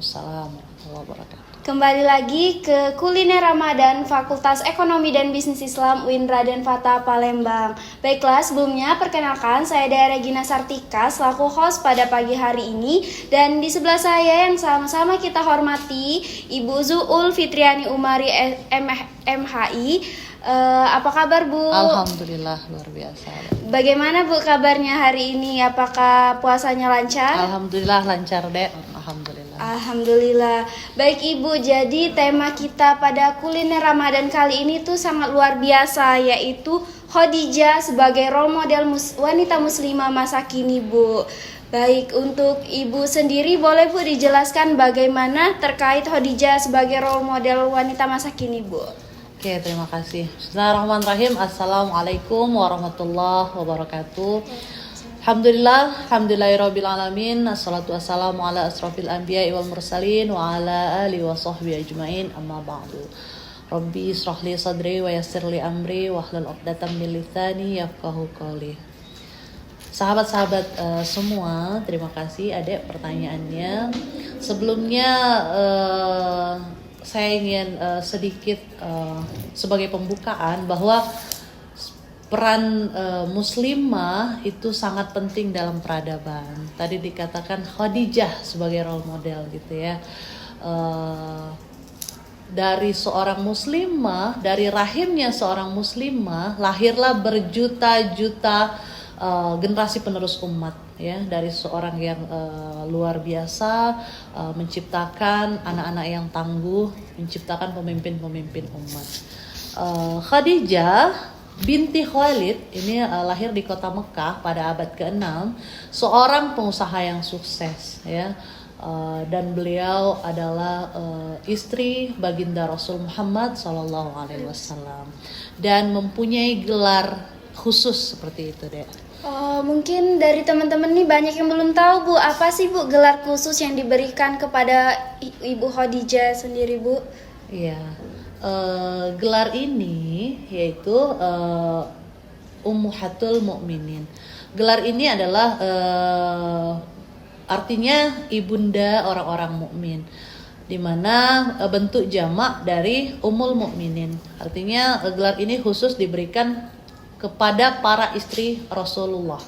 Waalaikumsalam warahmatullahi wabarakatuh. Kembali lagi ke Kuliner Ramadan Fakultas Ekonomi dan Bisnis Islam UIN Raden Fatah Palembang. Baiklah, sebelumnya perkenalkan saya Dea Regina Sartika selaku host pada pagi hari ini, dan di sebelah saya yang sama-sama kita hormati Ibu Zuul Fitriani Umari MHI. Apa kabar Bu? Alhamdulillah luar biasa. Bagaimana Bu kabarnya hari ini? Apakah puasanya lancar? Alhamdulillah lancar Dek. Alhamdulillah. Alhamdulillah. Baik Ibu, jadi tema kita pada kuliner Ramadan kali ini tuh sangat luar biasa, yaitu Khadijah sebagai role model wanita muslimah masa kini Bu. Baik, untuk Ibu sendiri boleh Bu dijelaskan bagaimana terkait Khadijah sebagai role model wanita masa kini Bu? Oke, terima kasih. Bismillahirrahmanirrahim. Assalamualaikum warahmatullahi wabarakatuh. Alhamdulillahirabbil alamin. Assalatu wassalamu ala asrofil anbiya'i wal mursalin wa ala alihi wa sahbihi ajmain. Amma ba'du. Rabbi israh li sadri wa yassir li amri wa hlul 'uqdatam min lisani yafqahu qawli. Sahabat-sahabat semua, terima kasih Adek pertanyaannya. Sebelumnya saya ingin sedikit sebagai pembukaan bahwa peran muslimah itu sangat penting dalam peradaban. Tadi dikatakan Khadijah sebagai role model gitu ya. Dari seorang muslimah, dari rahimnya seorang muslimah lahirlah berjuta-juta generasi penerus umat ya, dari seorang yang luar biasa menciptakan anak-anak yang tangguh, menciptakan pemimpin-pemimpin umat. Khadijah binti Khalid ini lahir di kota Mekah pada abad ke-6, seorang pengusaha yang sukses ya. Dan beliau adalah istri baginda Rasul Muhammad SAW dan mempunyai gelar khusus seperti itu deh. Mungkin dari teman-teman nih banyak yang belum tahu Bu, apa sih Bu gelar khusus yang diberikan kepada Ibu Khadijah sendiri Bu? Iya, gelar ini yaitu Ummuhatul Mukminin. Gelar ini adalah artinya ibunda orang-orang mukmin, di mana bentuk jamak dari Ummul Mukminin. Artinya gelar ini khusus diberikan kepada para istri Rasulullah.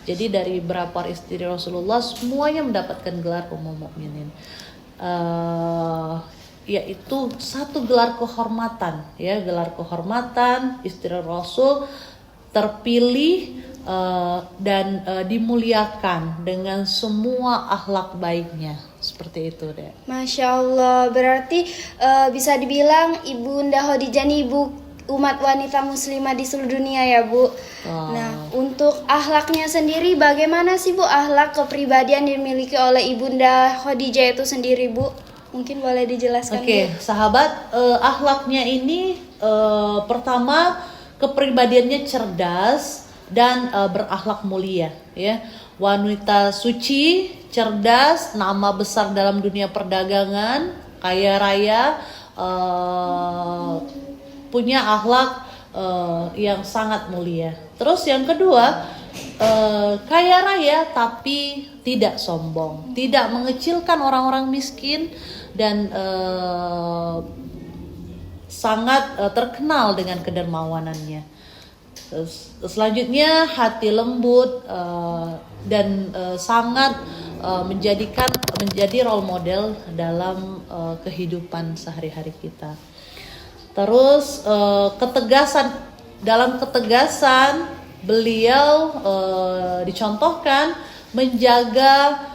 Jadi dari beberapa istri Rasulullah semuanya mendapatkan gelar Ummul Mukminin. Yaitu satu gelar kehormatan ya, gelar kehormatan istri Rasul terpilih dan dimuliakan dengan semua akhlak baiknya, seperti itu deh. Masya Allah, berarti bisa dibilang Ibunda Khadijah nih ibu umat wanita muslimah di seluruh dunia ya Bu. Nah, untuk akhlaknya sendiri bagaimana sih Bu akhlak kepribadian yang dimiliki oleh Ibunda Khadijah itu sendiri Bu? Mungkin boleh dijelaskan. Oke, sahabat, akhlaknya ini pertama kepribadiannya cerdas dan berakhlak mulia ya. Wanita suci, cerdas, nama besar dalam dunia perdagangan, kaya raya, punya akhlak yang sangat mulia. Terus yang kedua, kaya raya tapi tidak sombong, tidak mengecilkan orang-orang miskin, dan sangat terkenal dengan kedermawanannya. Selanjutnya hati lembut dan sangat menjadi role model dalam kehidupan sehari-hari kita. Terus dalam ketegasan beliau dicontohkan menjaga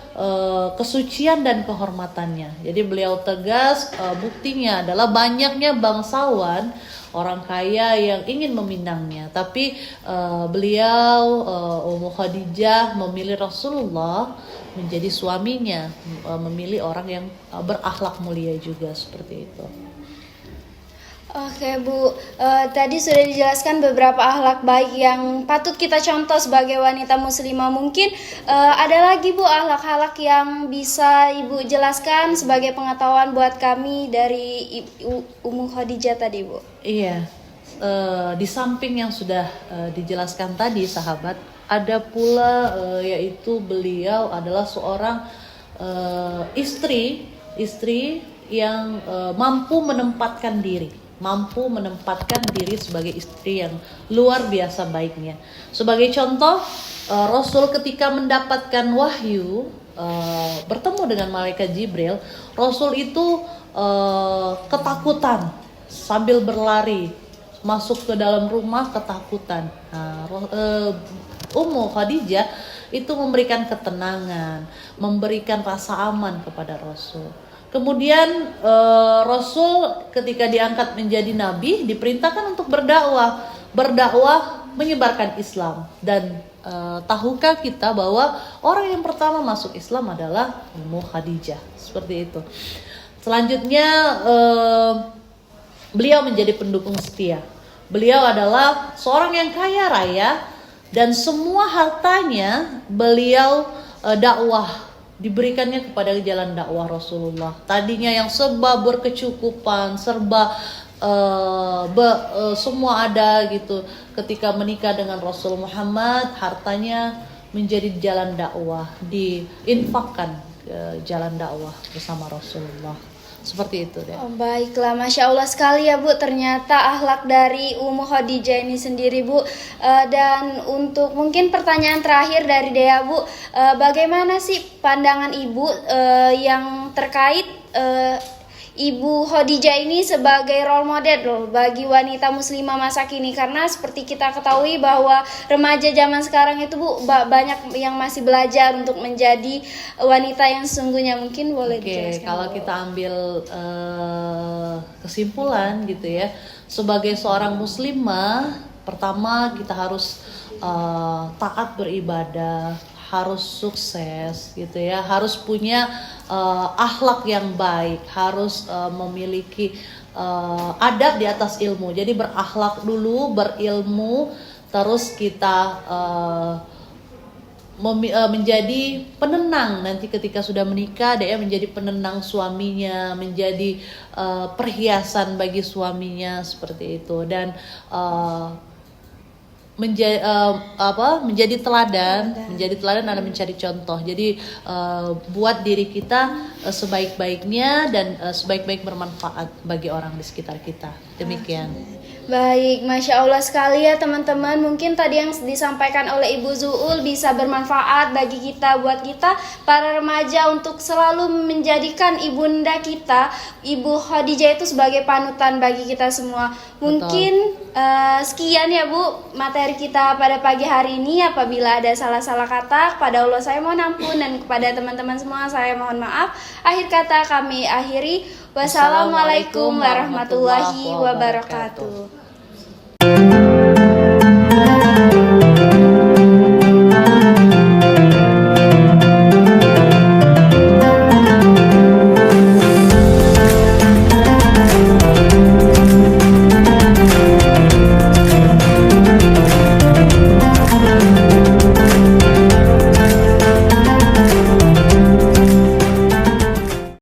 kesucian dan kehormatannya. Jadi beliau tegas, buktinya adalah banyaknya bangsawan orang kaya yang ingin meminangnya, tapi beliau Ummu Khadijah memilih Rasulullah menjadi suaminya, memilih orang yang berakhlak mulia juga, seperti itu. Oke Bu, tadi sudah dijelaskan beberapa akhlak baik yang patut kita contoh sebagai wanita muslimah. Mungkin ada lagi Bu akhlak-akhlak yang bisa Ibu jelaskan sebagai pengetahuan buat kami dari Ummu Khadijah tadi Bu? Iya, di samping yang sudah dijelaskan tadi sahabat, ada pula yaitu beliau adalah seorang istri istri yang mampu menempatkan diri sebagai istri yang luar biasa baiknya. Sebagai contoh, Rasul ketika mendapatkan wahyu, bertemu dengan malaikat Jibril, Rasul itu ketakutan sambil berlari masuk ke dalam rumah ketakutan. Ummu Khadijah itu memberikan ketenangan, memberikan rasa aman kepada Rasul. Kemudian Rasul ketika diangkat menjadi nabi diperintahkan untuk berdakwah menyebarkan Islam. Dan tahukah kita bahwa orang yang pertama masuk Islam adalah Ummu Khadijah, seperti itu. Selanjutnya beliau menjadi pendukung setia. Beliau adalah seorang yang kaya raya dan semua hartanya beliau dakwah, diberikannya kepada jalan dakwah Rasulullah. Tadinya yang serba berkecukupan, serba semua ada gitu. Ketika menikah dengan Rasul Muhammad, hartanya menjadi jalan dakwah, diinfakkan ke jalan dakwah bersama Rasulullah. Seperti itu deh. Baiklah, Masya Allah sekali ya Bu, ternyata akhlak dari Ummu Khadijah ini sendiri Bu. Dan untuk mungkin pertanyaan terakhir dari Dea Bu, bagaimana sih pandangan Ibu yang terkait Ibu Khadijah ini sebagai role model bagi wanita muslimah masa kini? Karena seperti kita ketahui bahwa remaja zaman sekarang itu Bu banyak yang masih belajar untuk menjadi wanita yang sesungguhnya. Mungkin boleh dijelaskan. Kalau kita ambil kesimpulan gitu ya, sebagai seorang muslimah, pertama kita harus taat beribadah, harus sukses gitu ya, harus punya akhlak yang baik, harus memiliki adab di atas ilmu. Jadi berakhlak dulu, berilmu, terus kita menjadi penenang nanti ketika sudah menikah. Dia menjadi penenang suaminya, menjadi perhiasan bagi suaminya, seperti itu. Dan menjadi teladan dan mencari contoh. Jadi buat diri kita sebaik-baiknya dan sebaik-baik bermanfaat bagi orang di sekitar kita. Demikian. Baik, Masya Allah sekali ya teman-teman. Mungkin tadi yang disampaikan oleh Ibu Zuul bisa bermanfaat bagi kita, buat kita para remaja, untuk selalu menjadikan ibunda kita, Ibu Khadijah itu sebagai panutan bagi kita semua. Mungkin sekian ya Bu materi kita pada pagi hari ini. Apabila ada salah-salah kata, kepada Allah saya mohon ampun, dan kepada teman-teman semua saya mohon maaf. Akhir kata kami akhiri. Wassalamualaikum warahmatullahi wabarakatuh.